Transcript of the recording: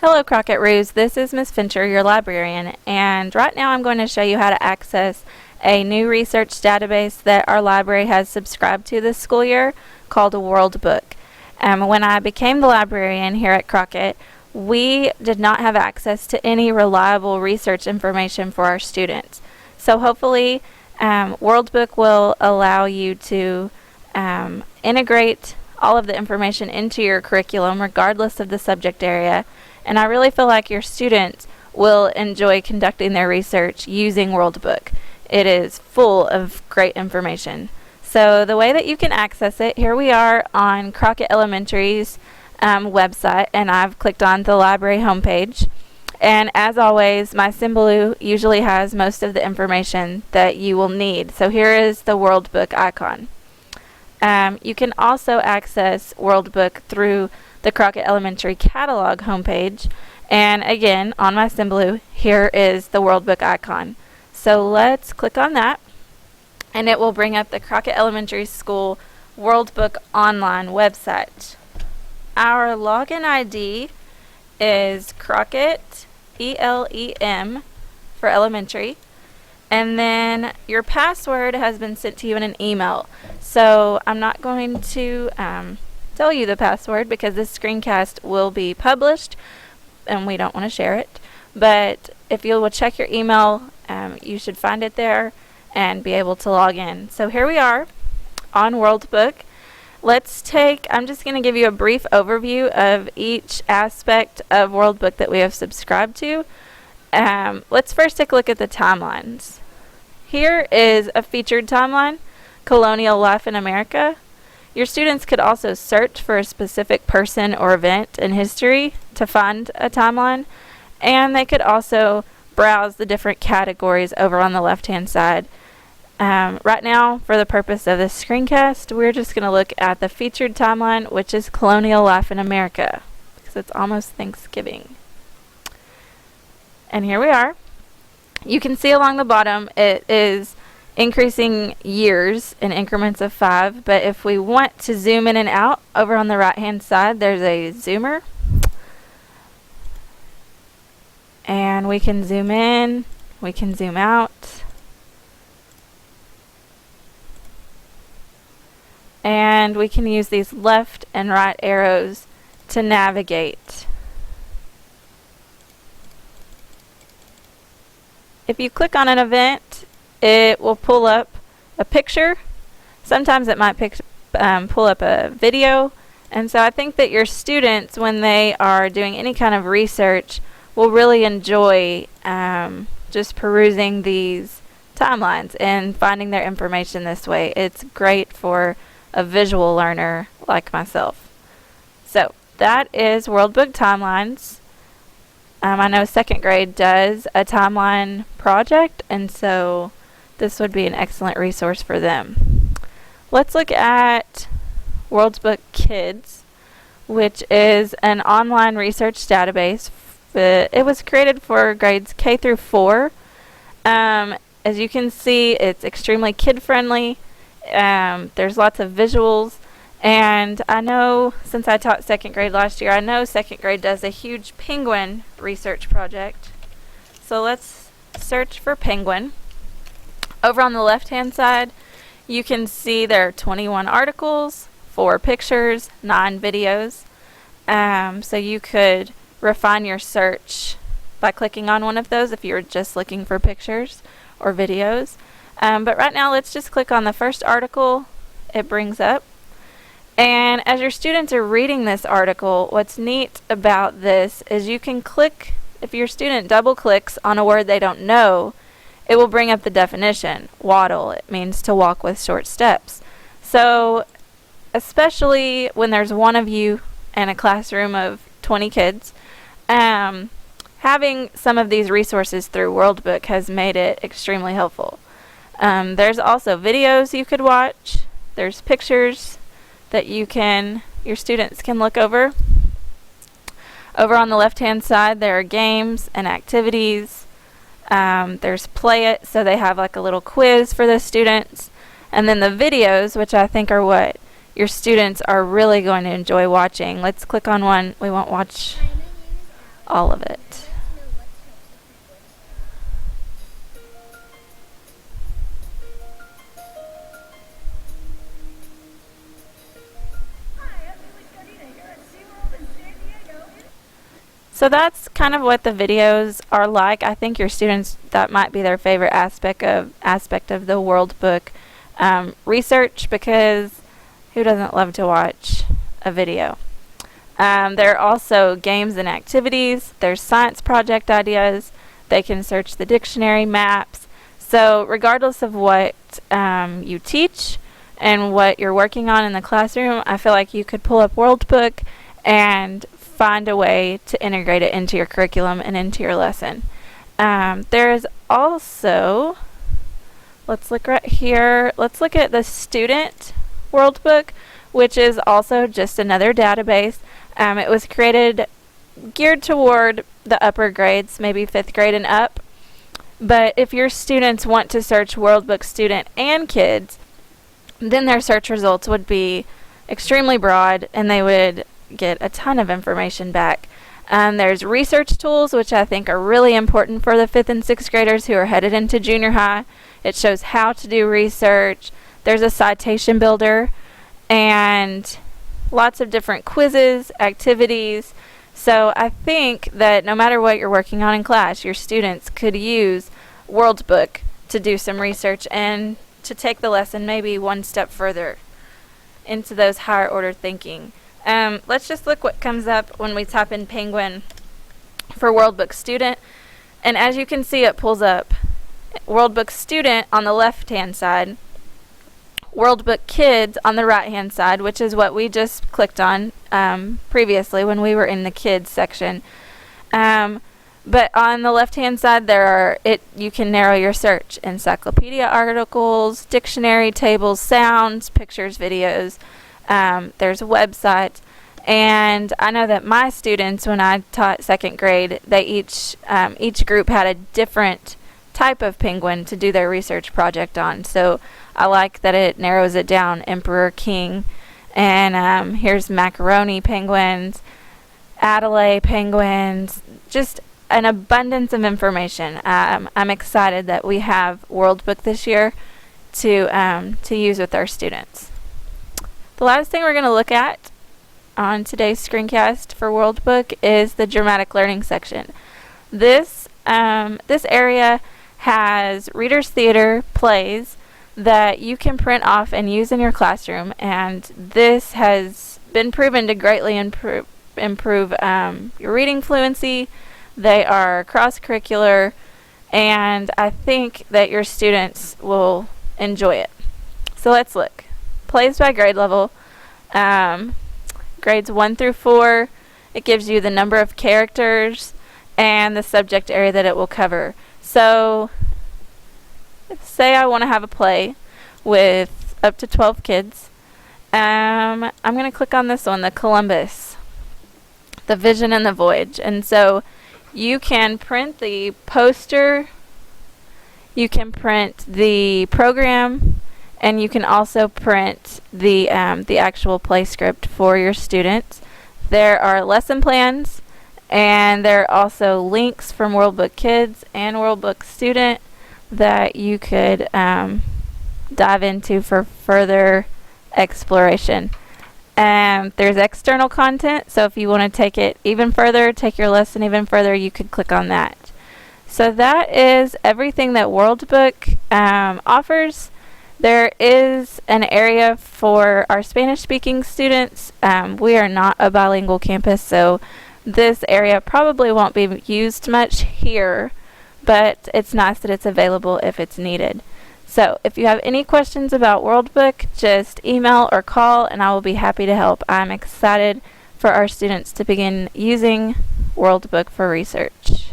Hello Crockett Roos, this is Miss Fincher, your librarian, and right now I'm going to show you how to access a new research database that our library has subscribed to this school year called a World Book. When I became the librarian here at Crockett, we did not have access to any reliable research information for our students. So hopefully World Book will allow you to integrate all of the information into your curriculum regardless of the subject area. And I really feel like your students will enjoy conducting their research using World Book. It is full of great information. So the way that you can access it, here we are on Crockett Elementary's website, and I've clicked on the library homepage. And as always, my symbol usually has most of the information that you will need. So here is the World Book icon. You can also access World Book through the Crockett Elementary catalog homepage, and again on my symbol here is the World Book icon. So let's click on that and it will bring up the Crockett Elementary School World Book online website. Our login ID is Crockett ELEM for elementary, and then your password has been sent to you in an email. So I'm not going to tell you the password because this screencast will be published and we don't want to share it. But if you will check your email, you should find it there and be able to log in. So here we are on World Book. I'm just going to give you a brief overview of each aspect of World Book that we have subscribed to. Let's first take a look at the timelines. Here is a featured timeline, Colonial Life in America. Your students could also search for a specific person or event in history to find a timeline, and they could also browse the different categories over on the left-hand side. Right now, for the purpose of this screencast, we're just going to look at the featured timeline, which is Colonial Life in America, because it's almost Thanksgiving. And here we are. You can see along the bottom it is increasing years in increments of 5, but if we want to zoom in and out, over on the right hand side there's a zoomer, and we can zoom in, we can zoom out, and we can use these left and right arrows to navigate. If you click on an event, it will pull up a picture. Sometimes it might pull up a video. And so I think that your students, when they are doing any kind of research, will really enjoy just perusing these timelines and finding their information this way. It's great for a visual learner like myself. So that is World Book Timelines. I know second grade does a timeline project, and so this would be an excellent resource for them. Let's look at World Book Kids, which is an online research database. It was created for grades K through 4. As you can see, it's extremely kid-friendly. There's lots of visuals. And I know, since I taught second grade last year, I know second grade does a huge penguin research project. So let's search for penguin. Over on the left-hand side, you can see there are 21 articles, 4 pictures, 9 videos. So you could refine your search by clicking on one of those if you're just looking for pictures or videos. But right now, let's just click on the first article it brings up. And as your students are reading this article, what's neat about this is you can click, if your student double clicks on a word they don't know, it will bring up the definition. Waddle, it means to walk with short steps. So especially when there's one of you in a classroom of 20 kids, having some of these resources through World Book has made it extremely helpful. There's also videos you could watch. There's pictures that your students can look over. Over on the left-hand side, there are games and activities. There's Play It, so they have like a little quiz for the students. And then the videos, which I think are what your students are really going to enjoy watching. Let's click on one we won't watch. all of it. So that's kind of what the videos are like. I think your students, that might be their favorite aspect of the World Book research, because who doesn't love to watch a video? There are also games and activities. There's science project ideas. They can search the dictionary, maps. So regardless of what you teach and what you're working on in the classroom, I feel like you could pull up World Book and find a way to integrate it into your curriculum and into your lesson. There's also, let's look right here, let's look at the student World Book, which is also just another database. It was created geared toward the upper grades, maybe 5th grade and up. But if your students want to search World Book student and kids, then their search results would be extremely broad and they would get a ton of information back. There's research tools, which I think are really important for the 5th and 6th graders who are headed into junior high. It shows how to do research. There's a citation builder and lots of different quizzes, activities. So I think that no matter what you're working on in class, your students could use World Book to do some research and to take the lesson maybe one step further into those higher order thinking. Let's just look what comes up when we type in Penguin for World Book Student. And as you can see, it pulls up World Book Student on the left-hand side, World Book Kids on the right-hand side, which is what we just clicked on previously when we were in the Kids section. But on the left-hand side, you can narrow your search: encyclopedia articles, dictionary, tables, sounds, pictures, videos. There's websites, and I know that my students, when I taught 2nd grade, they each group had a different type of penguin to do their research project on. So I like that it narrows it down: Emperor, King, and here's macaroni penguins, Adelaide penguins, just an abundance of information. I'm excited that we have World Book this year to use with our students. The last thing we're going to look at on today's screencast for World Book is the dramatic learning section. This area has Reader's Theater plays that you can print off and use in your classroom, and this has been proven to greatly improve your reading fluency. They are cross-curricular, and I think that your students will enjoy it. So let's look. Plays by grade level. Grades 1 through 4. It gives you the number of characters and the subject area that it will cover. So say I want to have a play with up to 12 kids. I'm going to click on this one, the Columbus, the Vision and the Voyage. And so you can print the poster, you can print the program, and you can also print the actual play script for your students. There are lesson plans, and there are also links from World Book Kids and World Book Student that you could dive into for further exploration. There's external content, so if you want to take it even further, take your lesson even further, you could click on that. So that is everything that World Book offers. There is an area for our Spanish-speaking students. We are not a bilingual campus, so this area probably won't be used much here, but it's nice that it's available if it's needed. So if you have any questions about World Book, just email or call, and I will be happy to help. I'm excited for our students to begin using World Book for research.